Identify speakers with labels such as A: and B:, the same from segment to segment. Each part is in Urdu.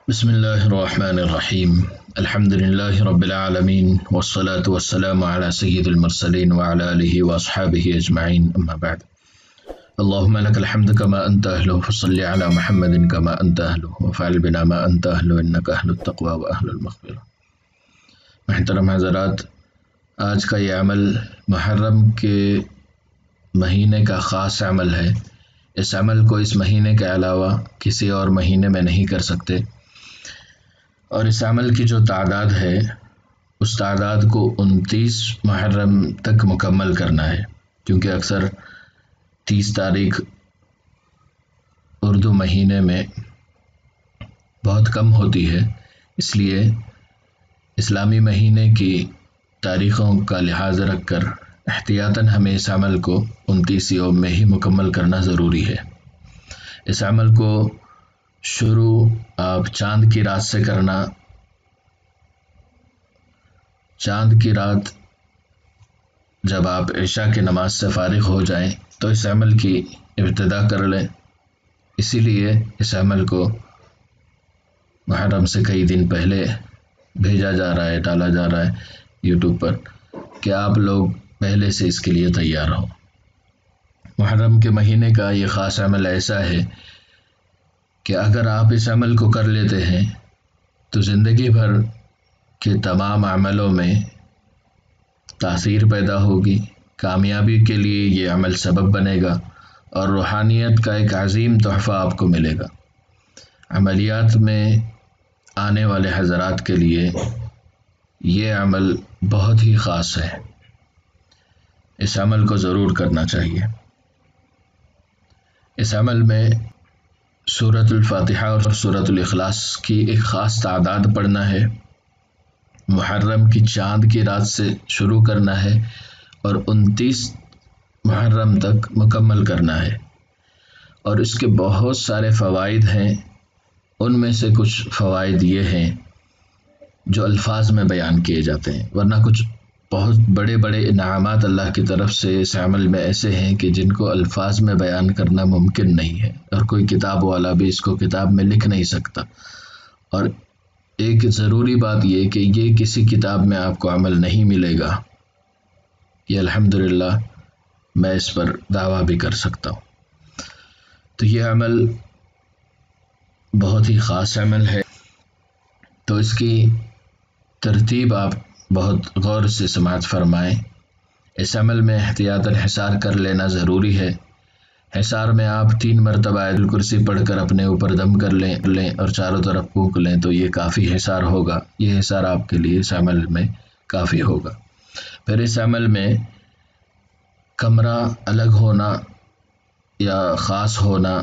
A: بسم الله الرحمن الرحيم. الحمد لله رب العالمين والصلاة والسلام على سيد المرسلين وعلى آله وأصحابه أجمعين، أما بعد. اللهم لك الحمد كما أنت أهله، فصل على محمد كما أنت أهله وفعل بنا ما أنت أهله إنك أهل التقوى وأهل المغفرة. محترم حضرات، آج کا یہ عمل محرم کے مہینے کا خاص عمل ہے۔ اس عمل کو اس مہینے کے علاوہ کسی اور مہینے میں نہیں کر سکتے، اور اس عمل کی جو تعداد ہے اس تعداد کو 29 محرم تک مکمل کرنا ہے، کیونکہ اکثر 30 تاریخ اردو مہینے میں بہت کم ہوتی ہے، اس لیے اسلامی مہینے کی تاریخوں کا لحاظ رکھ کر احتیاطاً ہمیں اس عمل کو 29 یوم میں ہی مکمل کرنا ضروری ہے۔ اس عمل کو شروع آپ چاند کی رات سے کرنا۔ چاند کی رات جب آپ عشاء کی نماز سے فارغ ہو جائیں تو اس عمل کی ابتدا کر لیں۔ اسی لیے اس عمل کو محرم سے کئی دن پہلے بھیجا جا رہا ہے، ڈالا جا رہا ہے یوٹیوب پر، کہ آپ لوگ پہلے سے اس کے لیے تیار ہوں۔ محرم کے مہینے کا یہ خاص عمل ایسا ہے کہ اگر آپ اس عمل کو کر لیتے ہیں تو زندگی بھر کے تمام عملوں میں تاثیر پیدا ہوگی، کامیابی کے لیے یہ عمل سبب بنے گا، اور روحانیت کا ایک عظیم تحفہ آپ کو ملے گا۔ عملیات میں آنے والے حضرات کے لیے یہ عمل بہت ہی خاص ہے، اس عمل کو ضرور کرنا چاہیے۔ اس عمل میں سورۃ الفاتحہ اور سورۃ الاخلاص کی ایک خاص تعداد پڑھنا ہے، محرم کی چاند کی رات سے شروع کرنا ہے اور 29 محرم تک مکمل کرنا ہے، اور اس کے بہت سارے فوائد ہیں۔ ان میں سے کچھ فوائد یہ ہیں جو الفاظ میں بیان کیے جاتے ہیں، ورنہ کچھ بہت بڑے بڑے انعامات اللہ کی طرف سے اس عمل میں ایسے ہیں کہ جن کو الفاظ میں بیان کرنا ممکن نہیں ہے، اور کوئی کتاب والا بھی اس کو کتاب میں لکھ نہیں سکتا۔ اور ایک ضروری بات یہ کہ یہ کسی کتاب میں آپ کو عمل نہیں ملے گا، یہ الحمدللہ میں اس پر دعویٰ بھی کر سکتا ہوں۔ تو یہ عمل بہت ہی خاص عمل ہے، تو اس کی ترتیب آپ بہت غور سے سماعت فرمائیں۔ اس عمل میں احتیاطاً حصار کر لینا ضروری ہے۔ حصار میں آپ 3 مرتبہ آیت الکرسی پڑھ کر اپنے اوپر دم کر لیں اور چاروں طرف پھونک لیں تو یہ کافی حصار ہوگا، یہ حصار آپ کے لیے اس عمل میں کافی ہوگا۔ پھر اس عمل میں کمرہ الگ ہونا یا خاص ہونا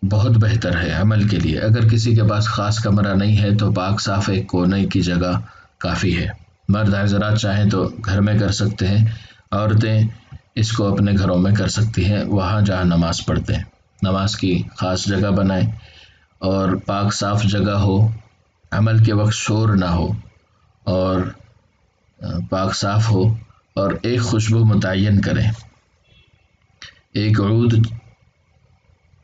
A: بہت بہتر ہے عمل کے لیے۔ اگر کسی کے پاس خاص کمرہ نہیں ہے تو پاک صاف ایک کونے کی جگہ کافی ہے۔ مرد حضرات چاہیں تو گھر میں کر سکتے ہیں، عورتیں اس کو اپنے گھروں میں کر سکتی ہیں، وہاں جہاں نماز پڑھتے ہیں۔ نماز کی خاص جگہ بنائیں اور پاک صاف جگہ ہو، عمل کے وقت شور نہ ہو اور پاک صاف ہو، اور ایک خوشبو متعین کریں۔ ایک عود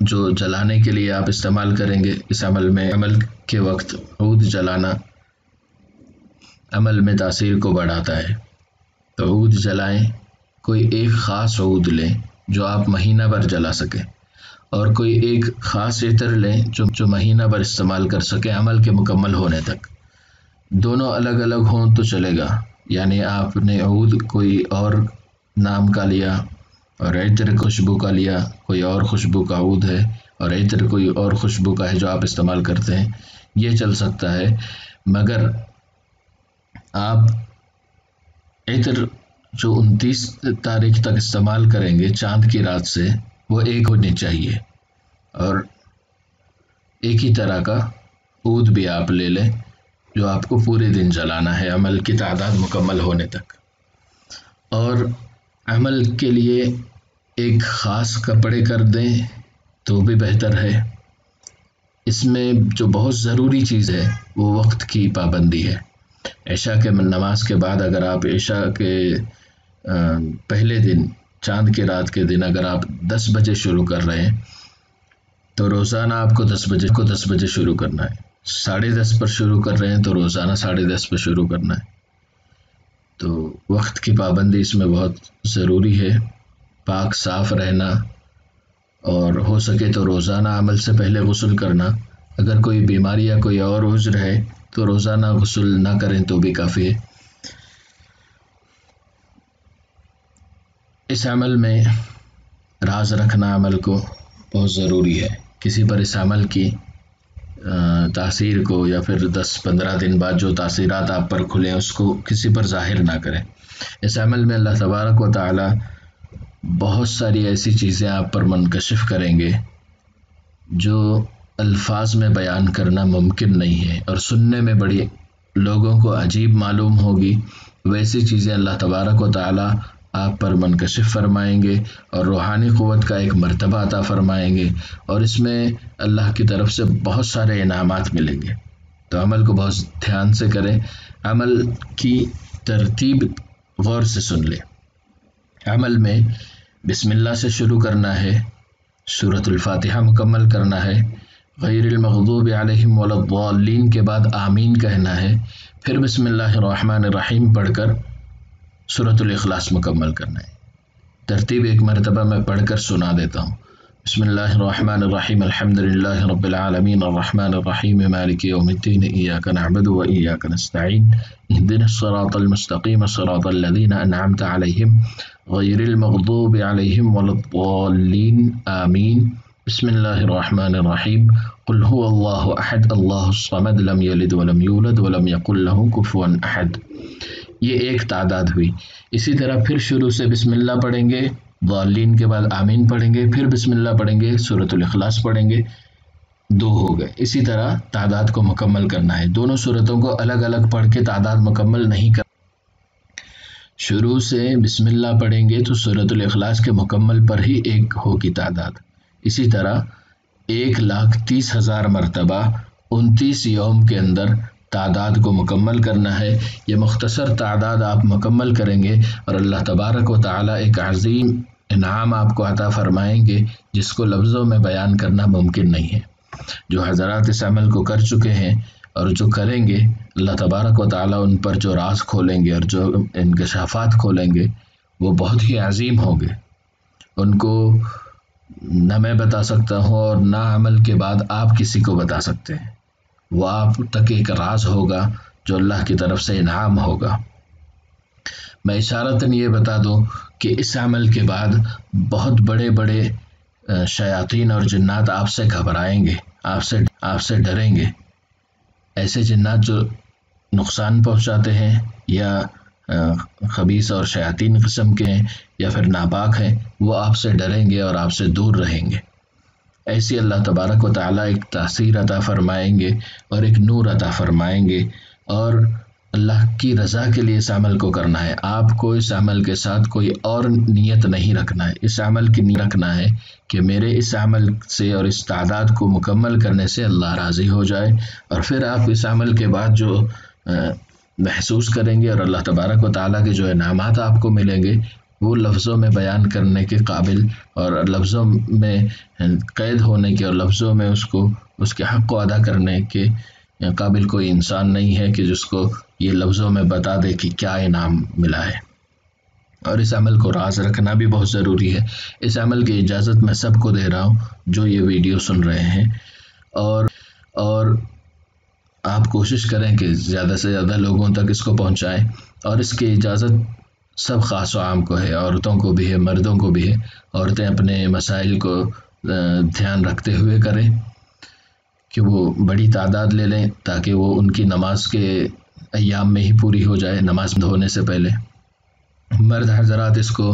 A: جو جلانے کے لیے آپ استعمال کریں گے اس عمل کے وقت، عود جلانا عمل میں تاثیر کو بڑھاتا ہے، تو عود جلائیں۔ کوئی ایک خاص عود لیں جو آپ مہینہ بھر جلا سکیں، اور کوئی ایک خاص عطر لیں جو مہینہ بھر استعمال کر سکیں عمل کے مکمل ہونے تک۔ دونوں الگ الگ ہوں تو چلے گا، یعنی آپ نے عود کوئی اور نام کا لیا اور عطر خوشبو کا لیا، کوئی اور خوشبو کا عود ہے اور عطر کوئی اور خوشبو کا ہے جو آپ استعمال کرتے ہیں، یہ چل سکتا ہے، مگر آپ عطر جو 29 تاریخ تک استعمال کریں گے چاند کی رات سے، وہ ایک ہونی چاہیے، اور ایک ہی طرح کا عود بھی آپ لے لیں جو آپ کو پورے دن جلانا ہے عمل کی تعداد مکمل ہونے تک۔ اور عمل کے لیے ایک خاص کپڑے کر دیں تو بھی بہتر ہے۔ اس میں جو بہت ضروری چیز ہے وہ وقت کی پابندی ہے۔ عشاء کے نماز کے بعد اگر آپ عشاء کے پہلے دن چاند کی رات کے دن اگر آپ 10 بجے شروع کر رہے ہیں تو روزانہ آپ کو 10 بجے شروع کرنا ہے. 10:30 پر شروع کر رہے ہیں تو روزانہ 10:30 پر شروع کرنا ہے. تو وقت کی پابندی اس میں بہت ضروری ہے. پاک صاف رہنا، اور ہو سکے تو روزانہ عمل سے پہلے غسل کرنا. اگر کوئی بیماری یا کوئی اور عذر ہے تو روزانہ غسل نہ کریں تو بھی کافی ہے. اس عمل میں راز رکھنا عمل کو بہت ضروری ہے. کسی پر اس عمل کی تاثیر کو یا پھر 10-15 دن بعد جو تاثیرات آپ پر کھلیں اس کو کسی پر ظاہر نہ کریں. اس عمل میں اللہ تبارک و تعالی بہت ساری ایسی چیزیں آپ پر منکشف کریں گے جو الفاظ میں بیان کرنا ممکن نہیں ہے، اور سننے میں بڑی لوگوں کو عجیب معلوم ہوگی. ویسی چیزیں اللہ تبارک و تعالی آپ پر منکشف فرمائیں گے اور روحانی قوت کا ایک مرتبہ عطا فرمائیں گے، اور اس میں اللہ کی طرف سے بہت سارے انعامات ملیں گے. تو عمل کو بہت دھیان سے کریں. عمل کی ترتیب غور سے سن لیں. عمل میں بسم اللہ سے شروع کرنا ہے، سورۃ الفاتحہ مکمل کرنا ہے، غیر المغضوب علیہم ولا الضالین کے بعد آمین کہنا ہے، پھر بسم اللہ الرحمن الرحیم پڑھ کر سورۃ الاخلاص مکمل کرنا ہے. ترتیب ایک مرتبہ میں پڑھ کر سنا دیتا ہوں. بسم اللہ الرحمن الرحیم الحمد للہ رب العالمین الرحمن الرحیم مالک یوم الدین ایاک نعبد و ایاک نستعین اہدنا الصراط المستقیم صراط الذین انعمت علیہم غیر المغضوب علیہم ولا الضالین آمین. بسم اللہ الرحمن الرحیم قل هو اللہ احد اللہ الصمد لم یلد ولم یولد ولم یکن له کفوا احد. یہ ایک تعداد ہوئی. اسی طرح پھر شروع سے بسم اللہ پڑھیں گے، ضالین کے بعد آمین پڑھیں گے، پھر بسم اللہ پڑھیں گے، سورۃ الاخلاص پڑھیں گے. 2 ہو گئے. اسی طرح تعداد کو مکمل کرنا ہے. دونوں سورتوں کو الگ الگ پڑھ کے تعداد مکمل نہیں کرنا. شروع سے بسم اللہ پڑھیں گے تو سورۃ الاخلاص کے مکمل پر ہی ایک ہوگی تعداد. اسی طرح 1,30,000 مرتبہ 29 یوم کے اندر تعداد کو مکمل کرنا ہے. یہ مختصر تعداد آپ مکمل کریں گے اور اللہ تبارک و تعالی ایک عظیم انعام آپ کو عطا فرمائیں گے جس کو لفظوں میں بیان کرنا ممکن نہیں ہے. جو حضرات اس عمل کو کر چکے ہیں اور جو کریں گے، اللہ تبارک و تعالی ان پر جو راز کھولیں گے اور جو انکشافات کھولیں گے وہ بہت ہی عظیم ہوں گے. ان کو نہ میں بتا سکتا ہوں اور نہ عمل کے بعد آپ کسی کو بتا سکتے ہیں. وہ آپ تک ایک راز ہوگا جو اللہ کی طرف سے انعام ہوگا. میں اشارتاً یہ بتا دوں کہ اس عمل کے بعد بہت بڑے بڑے شیاطین اور جنات آپ سے گھبرائیں گے، آپ سے ڈریں گے. ایسے جنات جو نقصان پہنچاتے ہیں یا خبیث اور شیاطین قسم کے ہیں یا پھر ناپاک ہیں، وہ آپ سے ڈریں گے اور آپ سے دور رہیں گے. ایسی اللہ تبارک و تعالیٰ ایک تاثیر عطا فرمائیں گے اور ایک نور عطا فرمائیں گے. اور اللہ کی رضا کے لیے اس عمل کو کرنا ہے. آپ کو اس عمل کے ساتھ کوئی اور نیت نہیں رکھنا ہے. اس عمل کی نیت رکھنا ہے کہ میرے اس عمل سے اور اس تعداد کو مکمل کرنے سے اللہ راضی ہو جائے. اور پھر آپ اس عمل کے بعد جو محسوس کریں گے اور اللہ تبارک و تعالیٰ کے جو انعامات آپ کو ملیں گے وہ لفظوں میں بیان کرنے کے قابل اور لفظوں میں قید ہونے کے اور لفظوں میں اس کے حق کو ادا کرنے کے قابل کوئی انسان نہیں ہے کہ جس کو یہ لفظوں میں بتا دے کہ کیا انعام ملا ہے. اور اس عمل کو راز رکھنا بھی بہت ضروری ہے. اس عمل کی اجازت میں سب کو دے رہا ہوں جو یہ ویڈیو سن رہے ہیں، اور آپ کوشش کریں کہ زیادہ سے زیادہ لوگوں تک اس کو پہنچائیں. اور اس کی اجازت سب خاص و عام کو ہے، عورتوں کو بھی ہے، مردوں کو بھی ہے. عورتیں اپنے مسائل کو دھیان رکھتے ہوئے کریں کہ وہ بڑی تعداد لے لیں تاکہ وہ ان کی نماز کے ایام میں ہی پوری ہو جائے، نماز ہونے سے پہلے. مرد حضرات اس کو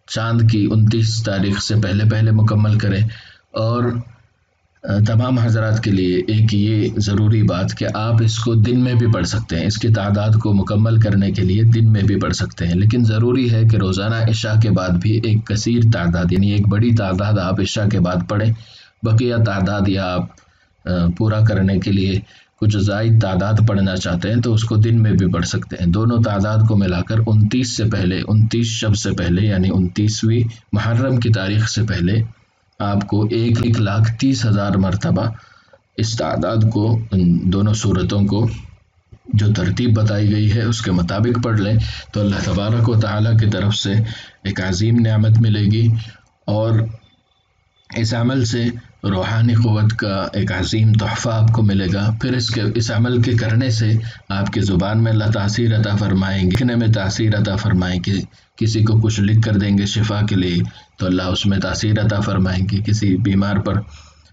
A: چاند کی 29 تاریخ سے پہلے مکمل کریں. اور تمام حضرات کے لیے ایک یہ ضروری بات کہ آپ اس کو دن میں بھی پڑھ سکتے ہیں. اس کی تعداد کو مکمل کرنے کے لیے دن میں بھی پڑھ سکتے ہیں، لیکن ضروری ہے کہ روزانہ عشاء کے بعد بھی ایک کثیر تعداد یعنی ایک بڑی تعداد آپ عشاء کے بعد پڑھیں. بقیہ تعداد یا آپ پورا کرنے کے لیے کچھ زائد تعداد پڑھنا چاہتے ہیں تو اس کو دن میں بھی پڑھ سکتے ہیں. دونوں تعداد کو ملا کر 29 سے پہلے، 29 شب سے پہلے یعنی 29ویں محرم کی تاریخ سے پہلے آپ کو 1,30,000 مرتبہ اس تعداد کو، دونوں صورتوں کو جو ترتیب بتائی گئی ہے اس کے مطابق پڑھ لیں تو اللہ تبارک و تعالیٰ کی طرف سے ایک عظیم نعمت ملے گی، اور اس عمل سے روحانی قوت کا ایک عظیم تحفہ آپ کو ملے گا. پھر اس عمل کے کرنے سے آپ کی زبان میں اللہ تاثیر عطا فرمائیں گے، لکھنے میں تاثیر عطا فرمائیں گے. کسی کو کچھ لکھ کر دیں گے شفا کے لیے تو اللہ اس میں تاثیر عطا فرمائیں گے. کسی بیمار پر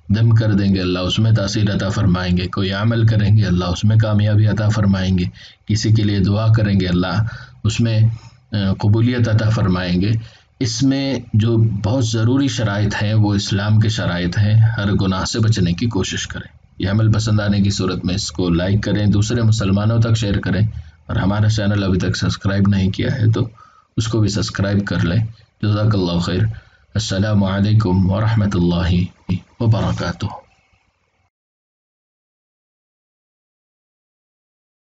A: دم کر دیں گے اللہ اس میں تاثیر عطا فرمائیں گے. کوئی عمل کریں گے اللہ اس میں کامیابی عطا فرمائیں گے. کسی کے لیے دعا کریں گے اللہ اس میں قبولیت عطا فرمائیں گے. اس میں جو بہت ضروری شرائط ہیں وہ اسلام کے شرائط ہیں. ہر گناہ سے بچنے کی کوشش کریں. یہ عمل پسند آنے کی صورت میں اس کو لائک کریں، دوسرے مسلمانوں تک شیئر کریں، اور ہمارا چینل ابھی تک سبسکرائب نہیں کیا ہے تو اس کو بھی سبسکرائب کر لیں. جزاک اللہ خیر. السلام علیکم ورحمۃ اللہ وبرکاتہ.